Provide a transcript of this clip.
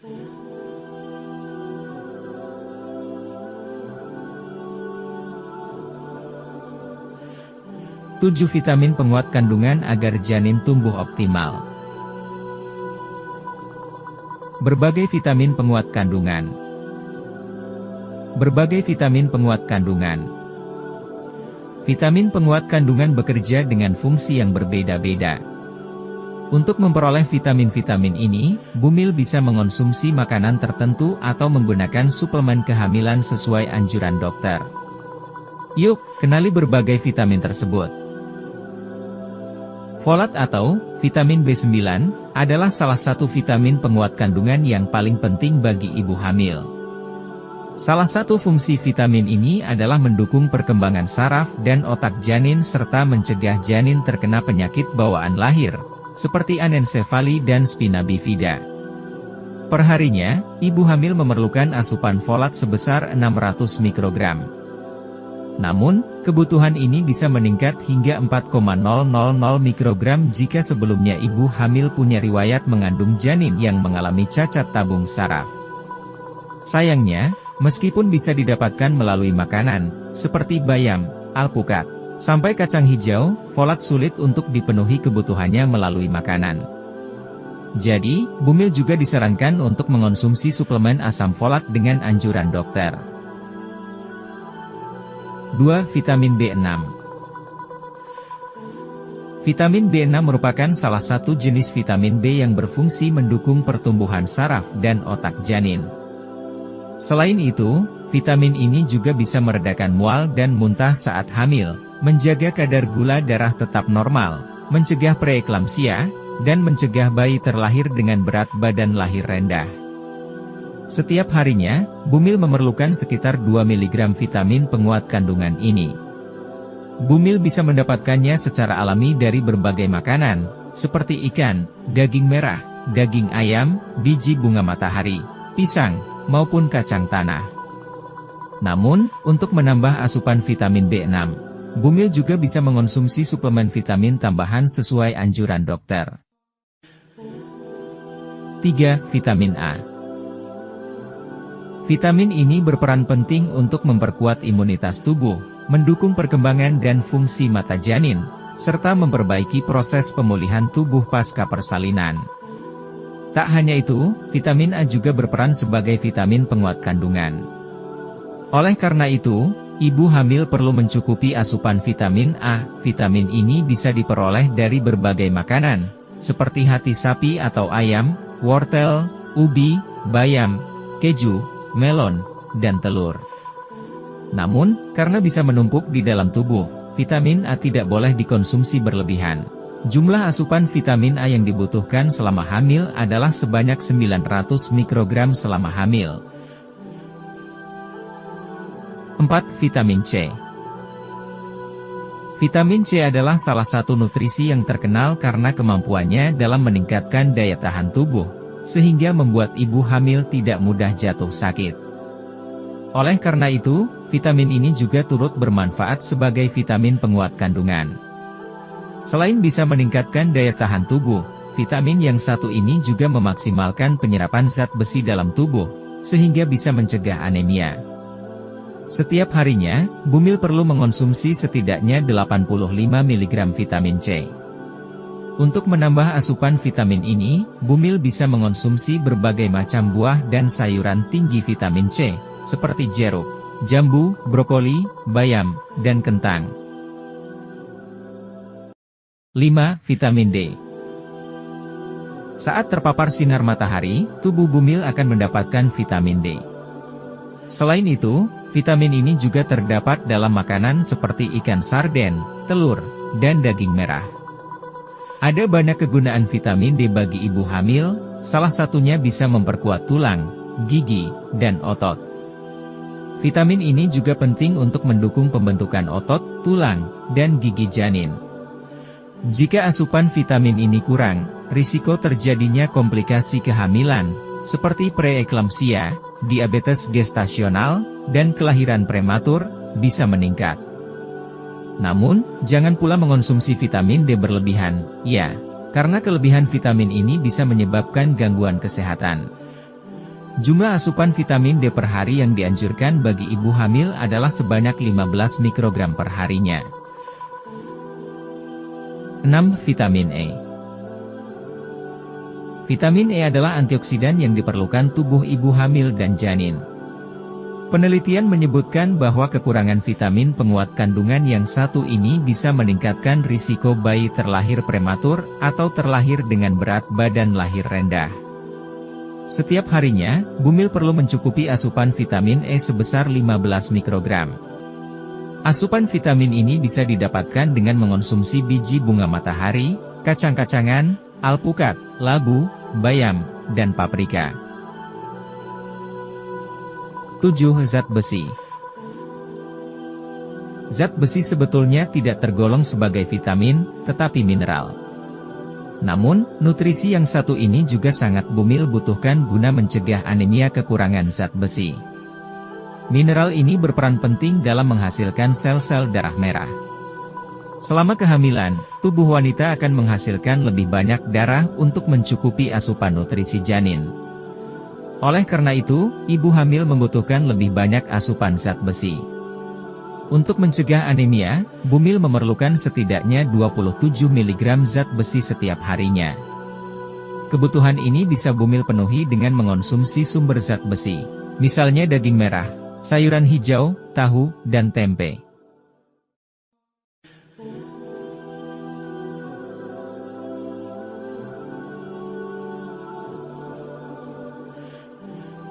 7 vitamin penguat kandungan agar janin tumbuh optimal. Berbagai vitamin penguat kandungan. Berbagai vitamin penguat kandungan. Vitamin penguat kandungan bekerja dengan fungsi yang berbeda-beda. Untuk memperoleh vitamin-vitamin ini, Bumil bisa mengonsumsi makanan tertentu atau menggunakan suplemen kehamilan sesuai anjuran dokter. Yuk, kenali berbagai vitamin tersebut. Folat atau vitamin B9 adalah salah satu vitamin penguat kandungan yang paling penting bagi ibu hamil. Salah satu fungsi vitamin ini adalah mendukung perkembangan saraf dan otak janin serta mencegah janin terkena penyakit bawaan lahir, seperti anencefali dan spina bifida. Perharinya, ibu hamil memerlukan asupan folat sebesar 600 mikrogram. Namun, kebutuhan ini bisa meningkat hingga 4,000 mikrogram jika sebelumnya ibu hamil punya riwayat mengandung janin yang mengalami cacat tabung saraf. Sayangnya, meskipun bisa didapatkan melalui makanan, seperti bayam, alpukat, sampai kacang hijau, folat sulit untuk dipenuhi kebutuhannya melalui makanan. Jadi, Bumil juga disarankan untuk mengonsumsi suplemen asam folat dengan anjuran dokter. 2. Vitamin B6. Vitamin B6 merupakan salah satu jenis vitamin B yang berfungsi mendukung pertumbuhan saraf dan otak janin. Selain itu, vitamin ini juga bisa meredakan mual dan muntah saat hamil, menjaga kadar gula darah tetap normal, mencegah preeklamsia, dan mencegah bayi terlahir dengan berat badan lahir rendah. Setiap harinya, Bumil memerlukan sekitar 2 mg vitamin penguat kandungan ini. Bumil bisa mendapatkannya secara alami dari berbagai makanan, seperti ikan, daging merah, daging ayam, biji bunga matahari, pisang, maupun kacang tanah. Namun, untuk menambah asupan vitamin B6, Bumil juga bisa mengonsumsi suplemen vitamin tambahan sesuai anjuran dokter. 3. Vitamin A. Vitamin ini berperan penting untuk memperkuat imunitas tubuh, mendukung perkembangan dan fungsi mata janin, serta memperbaiki proses pemulihan tubuh pasca persalinan. Tak hanya itu, vitamin A juga berperan sebagai vitamin penguat kandungan. Oleh karena itu, ibu hamil perlu mencukupi asupan vitamin A. Vitamin ini bisa diperoleh dari berbagai makanan, seperti hati sapi atau ayam, wortel, ubi, bayam, keju, melon, dan telur. Namun, karena bisa menumpuk di dalam tubuh, vitamin A tidak boleh dikonsumsi berlebihan. Jumlah asupan vitamin A yang dibutuhkan selama hamil adalah sebanyak 900 mikrogram selama hamil. 4. Vitamin C. Vitamin C adalah salah satu nutrisi yang terkenal karena kemampuannya dalam meningkatkan daya tahan tubuh, sehingga membuat ibu hamil tidak mudah jatuh sakit. Oleh karena itu, vitamin ini juga turut bermanfaat sebagai vitamin penguat kandungan. Selain bisa meningkatkan daya tahan tubuh, vitamin yang satu ini juga memaksimalkan penyerapan zat besi dalam tubuh, sehingga bisa mencegah anemia. Setiap harinya, Bumil perlu mengonsumsi setidaknya 85 mg vitamin C. Untuk menambah asupan vitamin ini, Bumil bisa mengonsumsi berbagai macam buah dan sayuran tinggi vitamin C, seperti jeruk, jambu, brokoli, bayam, dan kentang. 5. Vitamin D. Saat terpapar sinar matahari, tubuh Bumil akan mendapatkan vitamin D. Selain itu, vitamin ini juga terdapat dalam makanan seperti ikan sarden, telur, dan daging merah. Ada banyak kegunaan vitamin D bagi ibu hamil, salah satunya bisa memperkuat tulang, gigi, dan otot. Vitamin ini juga penting untuk mendukung pembentukan otot, tulang, dan gigi janin. Jika asupan vitamin ini kurang, risiko terjadinya komplikasi kehamilan, seperti preeklamsia, diabetes gestasional, dan kelahiran prematur, bisa meningkat. Namun, jangan pula mengonsumsi vitamin D berlebihan, ya, karena kelebihan vitamin ini bisa menyebabkan gangguan kesehatan. Jumlah asupan vitamin D per hari yang dianjurkan bagi ibu hamil adalah sebanyak 15 mikrogram per harinya. 6. Vitamin E. Vitamin E adalah antioksidan yang diperlukan tubuh ibu hamil dan janin. Penelitian menyebutkan bahwa kekurangan vitamin penguat kandungan yang satu ini bisa meningkatkan risiko bayi terlahir prematur atau terlahir dengan berat badan lahir rendah. Setiap harinya, Bumil perlu mencukupi asupan vitamin E sebesar 15 mikrogram. Asupan vitamin ini bisa didapatkan dengan mengonsumsi biji bunga matahari, kacang-kacangan, alpukat, labu, bayam, dan paprika. 7. Zat besi. Zat besi sebetulnya tidak tergolong sebagai vitamin, tetapi mineral. Namun, nutrisi yang satu ini juga sangat Bumil butuhkan guna mencegah anemia kekurangan zat besi. Mineral ini berperan penting dalam menghasilkan sel-sel darah merah. Selama kehamilan, tubuh wanita akan menghasilkan lebih banyak darah untuk mencukupi asupan nutrisi janin. Oleh karena itu, ibu hamil membutuhkan lebih banyak asupan zat besi. Untuk mencegah anemia, Bumil memerlukan setidaknya 27 mg zat besi setiap harinya. Kebutuhan ini bisa Bumil penuhi dengan mengonsumsi sumber zat besi, misalnya daging merah, sayuran hijau, tahu, dan tempe.